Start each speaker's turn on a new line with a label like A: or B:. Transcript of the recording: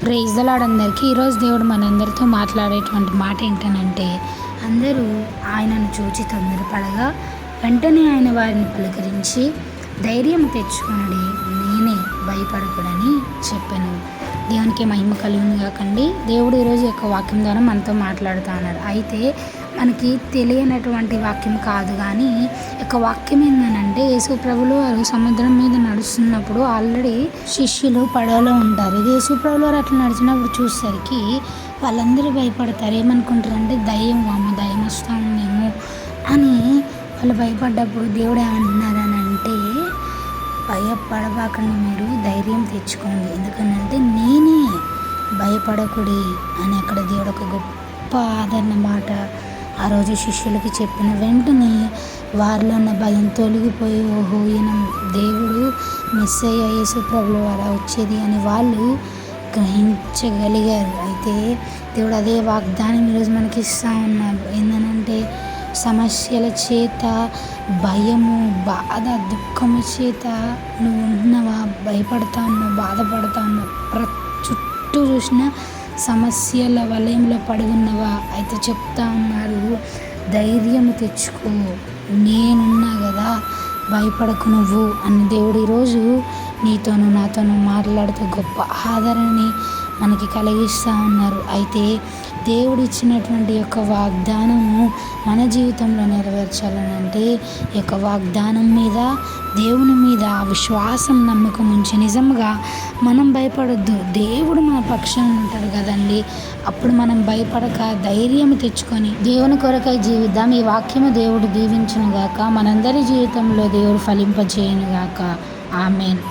A: Praise the lord అందరికీ. ఈరోజు దేవుడు మనందరితో మాట్లాడేటువంటి మాట ఏంటనంటే, అందరూ ఆయనను చూచి తొందరపడగా వెంటనే ఆయన వారిని పలకరించి ధైర్యం తెచ్చుకొనుడి, నేనే, భయపడకుడని చెప్పాను. దేవునికి మహిమ కలుగును కాకండి. దేవుడు ఈరోజు యొక్క వాక్యం ద్వారా మనతో మాట్లాడుతూ ఉన్నారు. అయితే మనకి తెలియనటువంటి వాక్యం కాదు, కానీ యొక్క వాక్యం ఏంటంటే, యేసు ప్రభులు వారు సముద్రం మీద నడుస్తున్నప్పుడు ఆల్రెడీ శిష్యులు పడవలో ఉంటారు. యేసు ప్రభులు వారు అట్లా నడిచినప్పుడు చూసేసరికి వాళ్ళందరూ భయపడతారు. ఏమనుకుంటారంటే, దయ్యం వస్తూ ఉందేమో అని వాళ్ళు భయపడ్డప్పుడు దేవుడు ఏమంటున్నారని అంటే, భయపడబాకండి, మీరు ధైర్యం తెచ్చుకోండి, ఎందుకంటే నేనే, భయపడకుడి అని అక్కడ దేవుడు ఒక గొప్ప ఆదరణ మాట ఆ రోజు శిష్యులకి చెప్పిన వెంటనే వారిలో ఉన్న భయం తొలగిపోయి, ఓహో ఈయన దేవుడు మెస్సయ్య యేసు ప్రభువు వారా వచ్చేది అని వాళ్ళు గ్రహించగలిగారు. అయితే దేవుడు అదే వాగ్దానం ఈరోజు మనకి ఇస్తూ ఉన్నారు. ఏంటంటే, సమస్యల చేత, భయము, బాధ, దుఃఖము చేత నువ్వు ఉంటున్నావా, భయపడతా ఉన్నావు, బాధపడతా ఉన్నావు, చుట్టూ చూసిన సమస్యల వలయంలో పడి ఉన్నవా, అయితే చెప్తా ఉన్నారు, ధైర్యం తెచ్చుకో, నేనున్నా కదా, భయపడకు నువ్వు అని దేవుడు ఈరోజు నీతోనూ నాతోనూ మాట్లాడుతూ గొప్ప ఆదరణని మనకి కలిగిస్తూ ఉన్నారు. అయితే దేవుడు ఇచ్చినటువంటి యొక్క వాగ్దానము మన జీవితంలో నెరవేర్చాలనంటే, ఈ యొక్క వాగ్దానం మీద, దేవుని మీద విశ్వాసం, నమ్మకం ఉంచి నిజంగా మనం భయపడొద్దు. దేవుడు మన పక్షాన ఉంటాడు కదండి. అప్పుడు మనం భయపడక ధైర్యం తెచ్చుకొని దేవుని కొరకై జీవిద్దాం. ఈ వాక్యము దేవుడు దీవించును గాక, మనందరి జీవితంలో దేవుడు ఫలింపజేయును గాక. ఆమేన్.